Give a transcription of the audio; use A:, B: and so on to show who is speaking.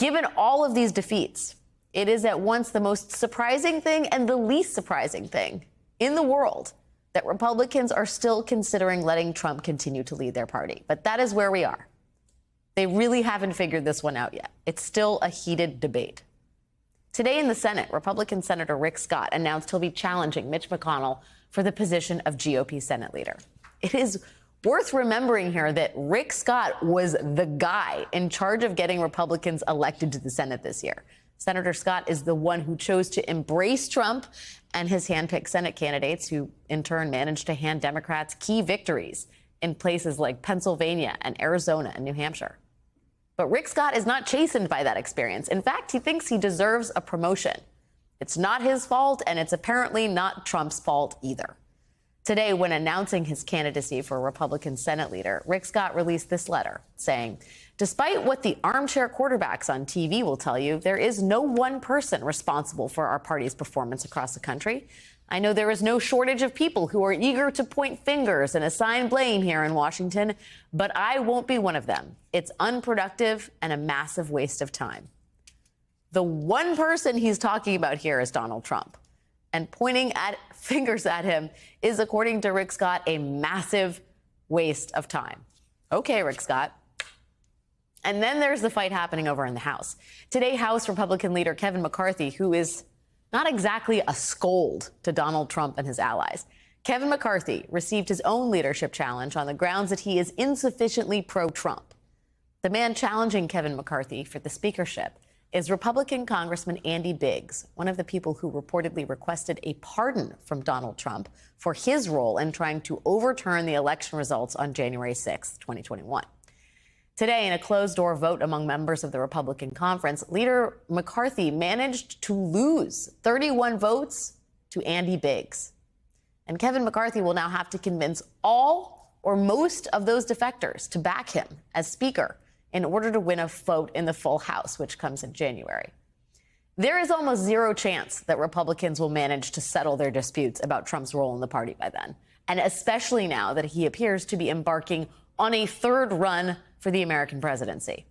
A: Given all of these defeats, it is at once the most surprising thing and the least surprising thing in the world that Republicans are still considering letting Trump continue to lead their party. But that is where we are. They really haven't figured this one out yet. It's still a heated debate. Today in the Senate, Republican Senator Rick Scott announced he'll be challenging Mitch McConnell for the position of GOP Senate leader. It is worth remembering here that Rick Scott was the guy in charge of getting Republicans elected to the Senate this year. Senator Scott is the one who chose to embrace Trump and his handpicked Senate candidates, who in turn managed to hand Democrats key victories in places like Pennsylvania and Arizona and New Hampshire. But Rick Scott is not chastened by that experience. In fact, he thinks he deserves a promotion. It's not his fault, and it's apparently not Trump's fault either. Today, when announcing his candidacy for Republican Senate leader, Rick Scott released this letter saying, "Despite what the armchair quarterbacks on TV will tell you, there is no one person responsible for our party's performance across the country. I know there is no shortage of people who are eager to point fingers and assign blame here in Washington, but I won't be one of them. It's unproductive and a massive waste of time." The one person he's talking about here is Donald Trump. And pointing fingers at him is, according to Rick Scott, a massive waste of time. Okay, Rick Scott. And then there's the fight happening over in the House. Today, House Republican leader Kevin McCarthy, who is not exactly a scold to Donald Trump and his allies. Kevin McCarthy received his own leadership challenge on the grounds that he is insufficiently pro-Trump. The man challenging Kevin McCarthy for the speakership is Republican Congressman Andy Biggs, one of the people who reportedly requested a pardon from Donald Trump for his role in trying to overturn the election results on January 6, 2021. Today, in a closed-door vote among members of the Republican conference, Leader McCarthy managed to lose 31 votes to Andy Biggs. And Kevin McCarthy will now have to convince all or most of those defectors to back him as Speaker in order to win a vote in the full House, which comes in January. There is almost zero chance that Republicans will manage to settle their disputes about Trump's role in the party by then, and especially now that he appears to be embarking on a third run for the American presidency.